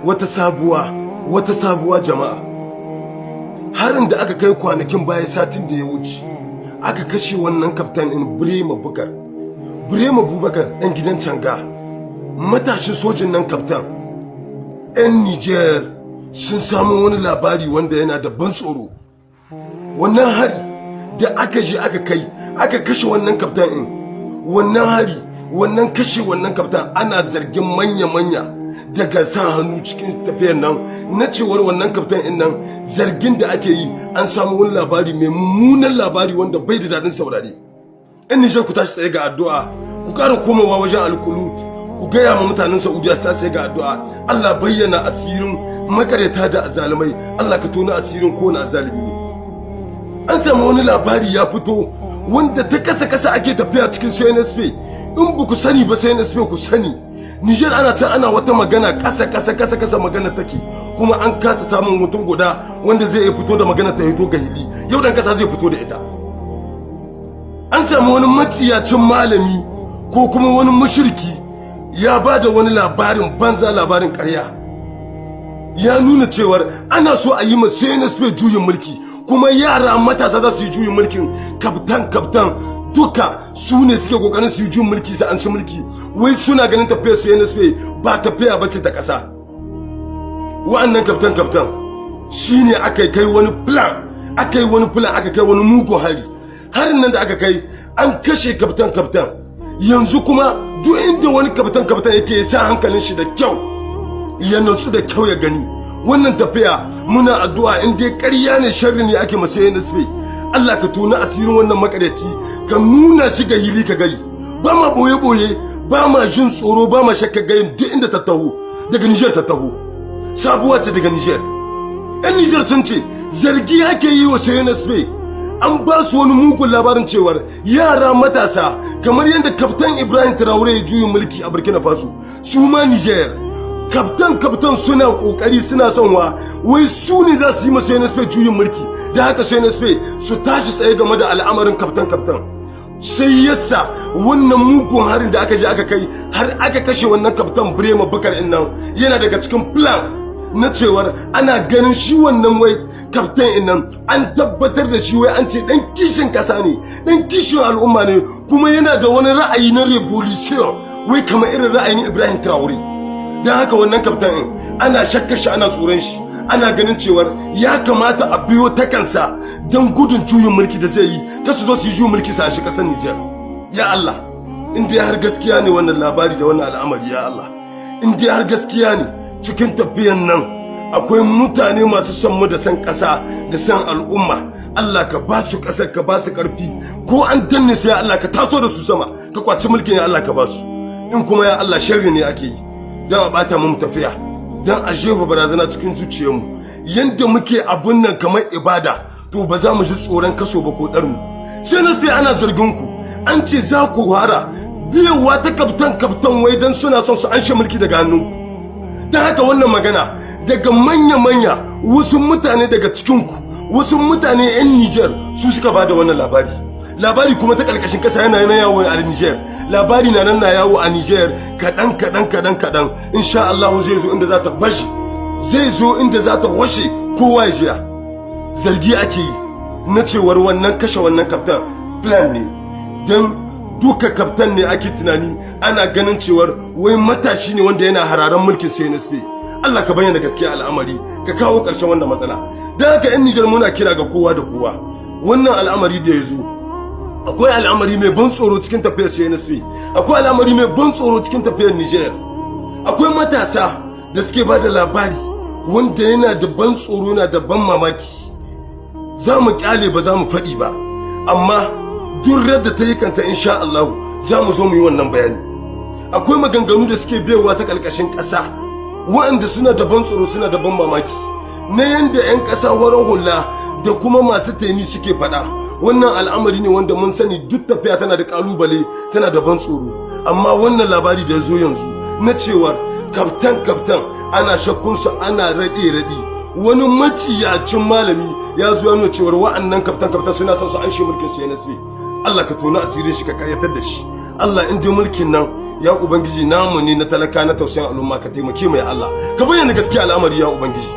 wata sabuwa jama'a. Harin da aka kai kwanakin baya satin da ya wuce aka kashe wannan kaftan in Birema Bubakar ɗan gidan Canga. Matashin sojin nan kaftan 'yan Niger sun samu wani labari wanda yana da ban tsoro. Wannan hari da aka je aka kai aka kashe wannan kaftan in, wannan hari wannan kashe wannan kaftan ana zargin manya daga sa hannu cikin tafiyar nan na cewar wannan kaftan in nan zargin da ake yi an samu wani labari mai mummunan labari wanda bai da dadin saurare. In Niger ku tashi tsaye ga addu'a, ku ƙara komawa wajen alkulut, ku gaya ma mutanen Saudiya sa tsaye ga addu'a. Allah bayyana asirin makareta da azalumai, Allah ka tona asirin kowane azalimi ne. An samu wani labari ya fito wanda ta kasa ake tafiya cikin CNSP. In ba ku sani ba CNSP ku sani, Niger ana wata magana kasa magana take, kuma an kasa samun mutum guda wanda zai fito da magana ta hito ga hili. Yau dan kasa zai fito da ita. An samu wani maciyacin malami ko kuma wani mushriki ya bada wani labarin banza, labarin ƙarya. Ya nuna cewar ana so a yi ma CNSP juyin mulki, kuma yara matasa za su yi juyin mulkin. Kaftan duka su ne suke kokarin su yi juyin mulki su an ci mulki. Wai suna ganin tafiyar CNSP ba tafiya bace ta ƙasa. Wa'annan kaftan shine aka kai wani plan aka kai wani mugun hari. Harin nan da aka kai an kashe kaftan. Yanzu kuma duk inda wani kaftan yake sa hankalin shi da kyau, ya nutsu da kyau ya gani wannan tafiya. Muna addu'a in dai ƙarya ne sharri ne ake masa NSP, Allah ka tona asirin wannan makaryaci, ka nuna shi ga hili ka gari. Ba ma boye ba ma jin tsoro, ba ma shakka gayin duk inda ta taho daga Niger ta taho. Sabuwa ce daga Niger. Yan Niger sun ce zargi ake yi wa NSP. An ba su wani mugun labarin cewar yara matasa kamar yadda kaftan Ibrahim Traore ya juyin mulki a Burkina Faso, su ma Niger kaftan suna kokari, suna son wai su ne za su yi masa CNSP juyin mulki. Da haka CNSP su tashi tsaye game da al'amarin kaftan. Sai yasa wannan mugun harin da aka je aka kai har aka kashe wannan kaftan Birema Bubakar din nan yana daga cikin plan na cewar ana ganin shi wannan wai kaftan din nan an tabbatar da shi wai an ce dan kishin kasa ne, dan kishin al'umma ne, kuma yana da wani ra'ayi na revolution wai kamar irin ra'ayin Ibrahim Traore. Dan haka wannan kaftan din ana shakkar shi, ana tsoron shi, ana ganin cewar ya kamata a biyo ta kansa don gudun juyin mulki da zai yi, ta su zo su yi juyin mulki sa shi kasar Niger. Ya Allah, in dai har gaskiya ne wannan labari da wannan al'amari, ya Allah, in dai har gaskiya ne cikin tafiyan nan akwai mutane masu son mu da san kasa da san al'umma, Allah ka ba su kasar, ka ba su karfi, ko an danne sai ya Allah ka taso da su sama, ka kwaci mulkin, ya Allah ka ba su. In kuma ya Allah sharri ne ake yi don a bata mu tafiya, don a jefa barazana cikin zuciyarmu, yanda muke abun nan kamar ibada, to ba za mu ji tsoron kaso ba ko ɗarmu. Sai na sai ana zargin ku, an ce za ku hara biyawa ta kaftan wai don suna son su anshe mulki daga hannunku. Don haka wannan magana daga manya wasu mutane daga cikinku, wasu mutane 'yan Niger su suka ba da wannan labari kuma ta ƙarƙashin ƙasa yana yawo a Niger. Labari na nan na yawo a Niger kaɗan. Insha Allah zai zo inda za ta bashi, zai zo inda za ta washe kowa ya jiya. Zargi ake yi na cewar wannan kashe wannan kaftan plan ne, don duka kaftan ne ake tunani, ana ganin cewar wai matashi ne wanda yana hararan mulkin CNSP. Allah ka bayyana gaskiya al'amari, ka kawo ƙarshen wannan matsala. Don haka 'yan Niger muna kira ga kowa da kowa, wannan al'amari da ya zo, akwai al'amari mai ban tsoro cikin tafiyar CNSP, akwai al'amari mai ban tsoro cikin tafiyar Niger. Akwai matasa da suke ba da labari wanda yana da ban tsoro, yana da ban mamaki. Za mu kyale ba za mu faɗi ba, amma duk da ta yi kanta insha Allah za mu zo mu yi wannan bayani. Akwai maganganu da suke biyowa ta ƙarƙashin ƙasa waɗanda suna da ban tsoro, suna da ban mamaki, na yanda 'yan ƙasa warar hula da kuma masu taini suke faɗa. Wannan al'amari ne wanda mun sani duk tafiya tana da kalubale, tana da ban tsoro, amma wannan labari da ya zo yanzu na cewar kaftan ana shakkunsa, ana raɗe wani maciyacin malami ya zo ya nuna cewar wa'annan kaftan suna son su anshe mulkin CNSP. Allah ka tona asirin shi, ka karyatar da shi. Allah in dai mulkin nan ya ubangiji namu ne na talaka na tausayin al'umma ka taimake mu ya Allah ka bayyana gaskiya al'amari ya ubangiji